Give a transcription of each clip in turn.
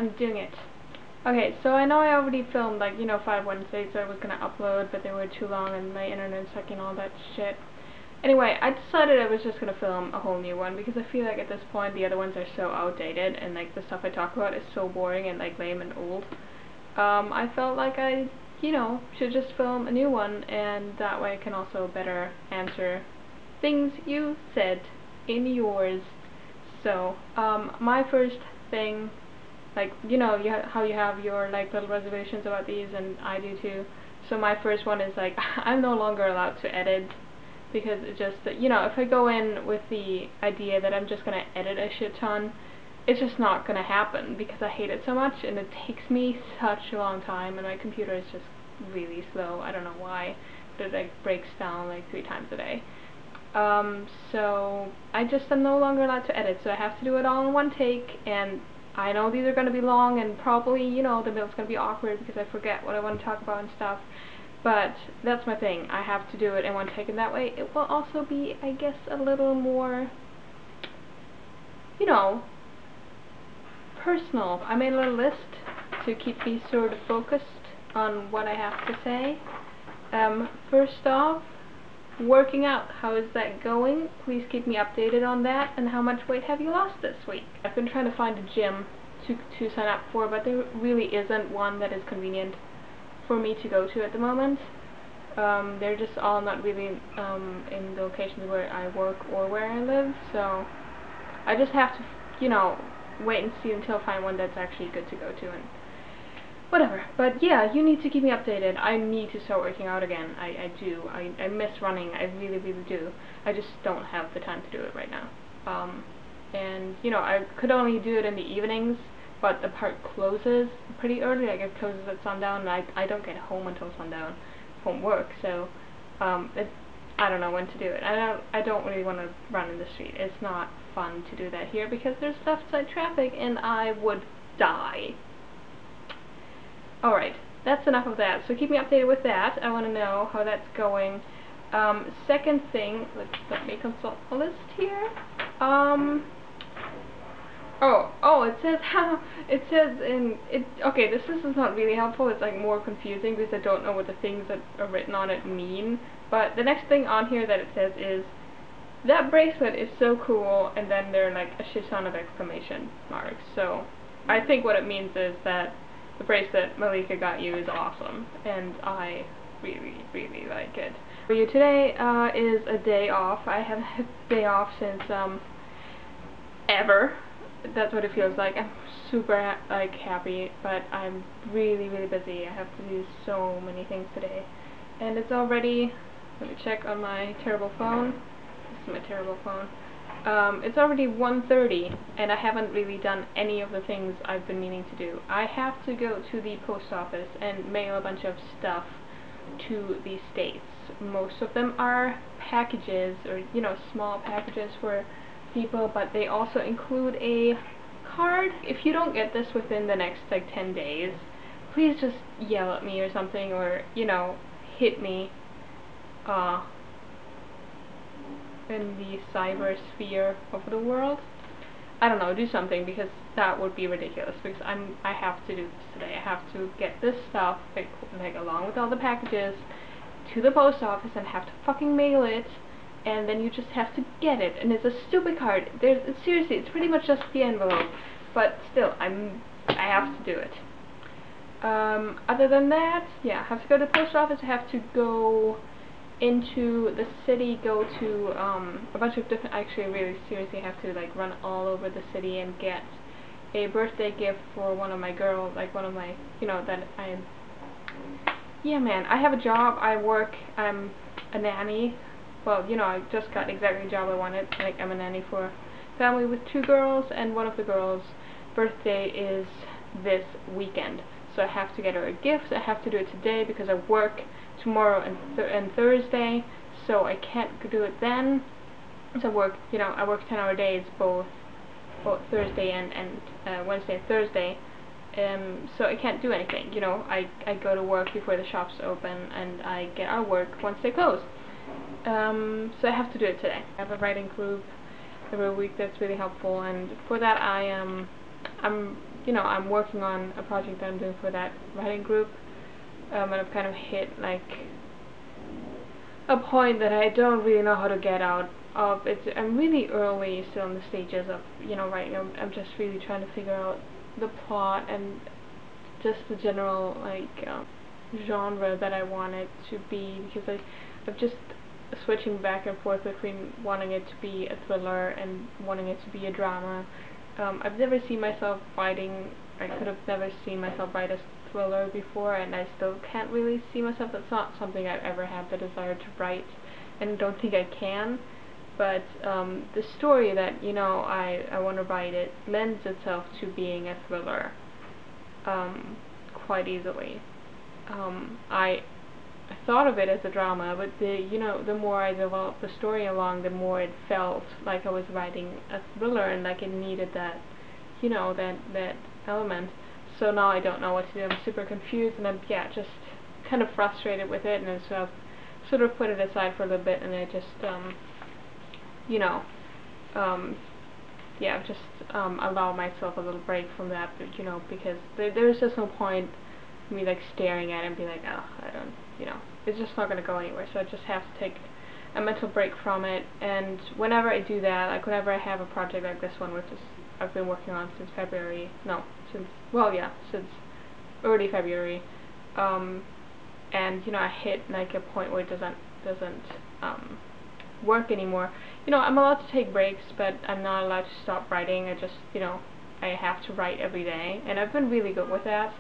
I'm doing it. Okay, so I know I already filmed, like, you know, 5 Wednesdays that I was gonna upload, but they were too long and my internet's sucking all that shit. Anyway, I decided I was just gonna film a whole new one because I feel like at this point the other ones are so outdated and like the stuff I talk about is so boring and like lame and old. I felt like I, you know, should just film a new one, and that way I can also better answer things you said in yours. So, my first thing, like, you know, how you have your like little reservations about these, and I do too. So my first one is like, I'm no longer allowed to edit, because it just, you know, if I go in with the idea that I'm just gonna edit a shit ton, it's just not gonna happen because I hate it so much and it takes me such a long time and my computer is just really slow. I don't know why, but it like breaks down like 3 times a day. So I just am no longer allowed to edit, so I have to do it all in one take, and I know these are gonna be long and probably, you know, the middle's gonna be awkward because I forget what I want to talk about and stuff. But that's my thing. I have to do it in one take, and that way it will also be, I guess, a little more, you know, personal. I made a little list to keep me sort of focused on what I have to say. First off, working out. How is that going? Please keep me updated on that. And how much weight have you lost this week? I've been trying to find a gym to sign up for, but there really isn't one that is convenient for me to go to at the moment. They're just all not really in the locations where I work or where I live, so I just have to, you know, wait and see until I find one that's actually good to go to, and whatever. But yeah, you need to keep me updated. I need to start working out again. I do. I miss running. I really, really do. I just don't have the time to do it right now. And, you know, I could only do it in the evenings, but the park closes pretty early. Like, it closes at sundown, and I don't get home until sundown from work, so I don't know when to do it. I don't really want to run in the street. It's not fun to do that here because there's left side traffic and I would die. Alright, that's enough of that. So keep me updated with that. I want to know how that's going. Second thing, let me consult the list here. It says okay, this is not really helpful. It's like more confusing because I don't know what the things that are written on it mean. But the next thing on here that it says is, that bracelet is so cool, and then there are like a shit ton of exclamation marks. So I think what it means is that the bracelet Malika got you is awesome, and I really, really like it. For you today is a day off. I haven't had a day off since ever. That's what it feels like. I'm super like happy, but I'm really, really busy. I have to do so many things today, and it's already, let me check on my terrible phone. This is my terrible phone. It's already 1:30 and I haven't really done any of the things I've been meaning to do. I have to go to the post office and mail a bunch of stuff to the States. Most of them are packages, or, you know, small packages for people, but they also include a card. If you don't get this within the next like 10 days, please just yell at me or something, or, you know, hit me in the cyber sphere of the world. I don't know, do something, because that would be ridiculous, because I have to do this today. I have to get this stuff, like along with all the packages, to the post office and have to fucking mail it, and then you just have to get it, and it's a stupid card. Seriously, it's pretty much just the envelope, but still, I have to do it. Other than that, yeah, I have to go to the post office. I have to go into the city, go to a bunch of different, actually really seriously have to like run all over the city and get a birthday gift for one of my girls, like one of my, you know, that yeah man, I have a job, I work, I'm a nanny. Well, you know, I just got exactly the job I wanted. Like, I'm a nanny for a family with 2 girls, and one of the girls' birthday is this weekend. So I have to get her a gift. I have to do it today because I work tomorrow and Thursday, so I can't do it then. So I work 10-hour days both Thursday and Wednesday and Thursday. So I can't do anything, you know. I go to work before the shops open, and I get out of work once they close. So I have to do it today. I have a writing group every week that's really helpful, and for that I'm you know, I'm working on a project that I'm doing for that writing group, and I've kind of hit like a point that I don't really know how to get out of. I'm really early still in the stages of, you know, writing. I'm just really trying to figure out the plot and just the general like genre that I want it to be, because I'm just switching back and forth between wanting it to be a thriller and wanting it to be a drama. I've never seen myself writing, I could have never seen myself write a thriller before, and I still can't really see myself. That's not something I've ever had the desire to write, and don't think I can. But the story that, you know, I want to write, it lends itself to being a thriller quite easily. I thought of it as a drama, but the more I developed the story along, the more it felt like I was writing a thriller, and like it needed that, you know, that element. So now I don't know what to do. I'm super confused, and I'm just kind of frustrated with it, and so I've sort of put it aside for a little bit, and I just you know, just allow myself a little break from that, you know, because there's just no point me like staring at it and be like, oh, I don't, you know, it's just not gonna go anywhere. So I just have to take a mental break from it. And whenever I do that, like whenever I have a project like this one, which is I've been working on since February, since early February, and you know, I hit like a point where it doesn't work anymore. You know, I'm allowed to take breaks, but I'm not allowed to stop writing. I just, you know, I have to write every day, and I've been really good with that.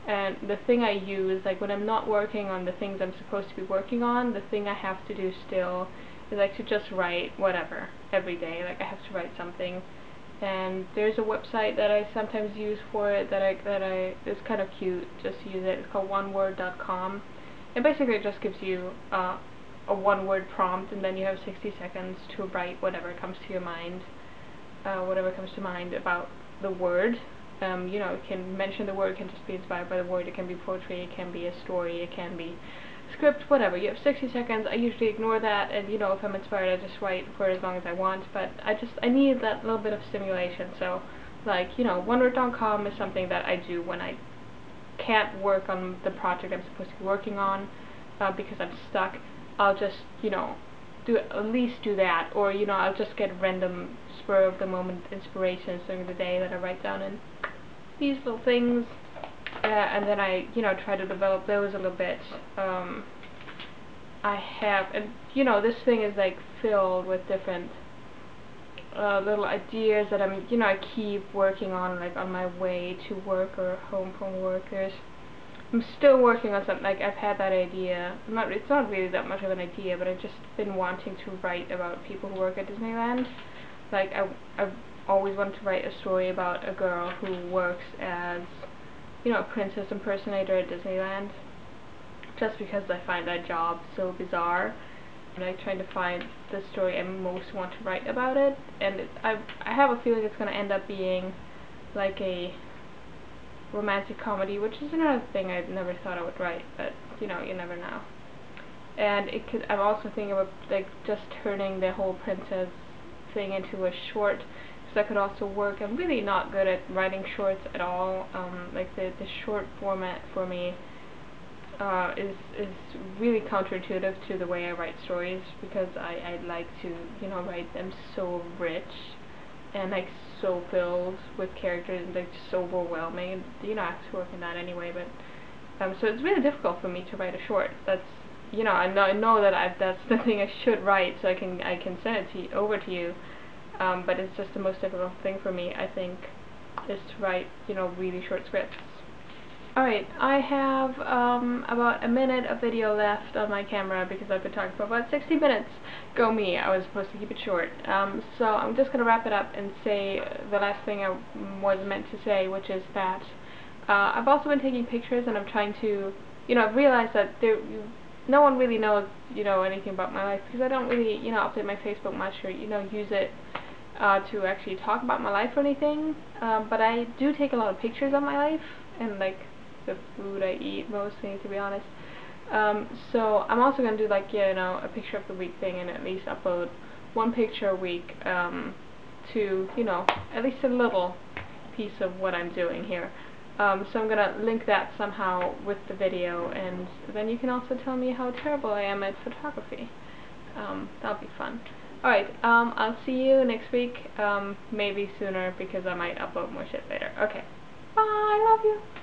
And the thing I use, like when I'm not working on the things I'm supposed to be working on, the thing I have to do still is like to just write whatever every day. Like I have to write something. And there's a website that I sometimes use for it that it's kind of cute. Just use it. It's called oneword.com. And basically it just gives you a one-word prompt, and then you have 60 seconds to write whatever comes to your mind, about the word. You know, it can mention the word, it can just be inspired by the word, it can be poetry, it can be a story, it can be script, whatever. You have 60 seconds. I usually ignore that, and you know, if I'm inspired, I just write for as long as I want, but I need that little bit of stimulation. So, like, you know, oneword.com is something that I do when I can't work on the project I'm supposed to be working on, because I'm stuck. I'll just, you know, at least do that, or, you know, I'll just get random spur of the moment inspirations during the day that I write down in these little things, and then I, you know, try to develop those a little bit. I have, and you know, this thing is like filled with different little ideas that I'm, you know, I keep working on, like on my way to work or home from work. I'm still working on something. Like I've had that idea. It's not really that much of an idea, but I've just been wanting to write about people who work at Disneyland. Like I've always wanted to write a story about a girl who works as, you know, a princess impersonator at Disneyland, just because I find that job so bizarre. And I'm trying to find the story I most want to write about it, and I have a feeling it's going to end up being like a romantic comedy, which is another thing I never thought I would write, but you know, you never know. And I'm also thinking about like just turning the whole princess thing into a short, because that could also work. I'm really not good at writing shorts at all. Like the short format for me is really counterintuitive to the way I write stories, because I like to, you know, write them so rich and like so filled with characters and like so overwhelming, and you know, I have to work on that anyway. But so it's really difficult for me to write a short. That's, you know, I know that that's the thing I should write, so I can send it over to you. But it's just the most difficult thing for me, I think, is to write, you know, really short scripts. Alright, I have about a minute of video left on my camera because I've been talking for about 60 minutes. Go me, I was supposed to keep it short. So I'm just going to wrap it up and say the last thing I was meant to say, which is that I've also been taking pictures, and I'm trying to, you know, I've realized that no one really knows, you know, anything about my life, because I don't really, you know, update my Facebook much, or, you know, use it to actually talk about my life or anything. But I do take a lot of pictures of my life, and like the food I eat mostly, to be honest. So I'm also going to do like, you know, a picture of the week thing, and at least upload one picture a week to, you know, at least a little piece of what I'm doing here. So I'm gonna link that somehow with the video, and then you can also tell me how terrible I am at photography. That'll be fun. Alright, I'll see you next week, maybe sooner because I might upload more shit later. Okay, bye, I love you!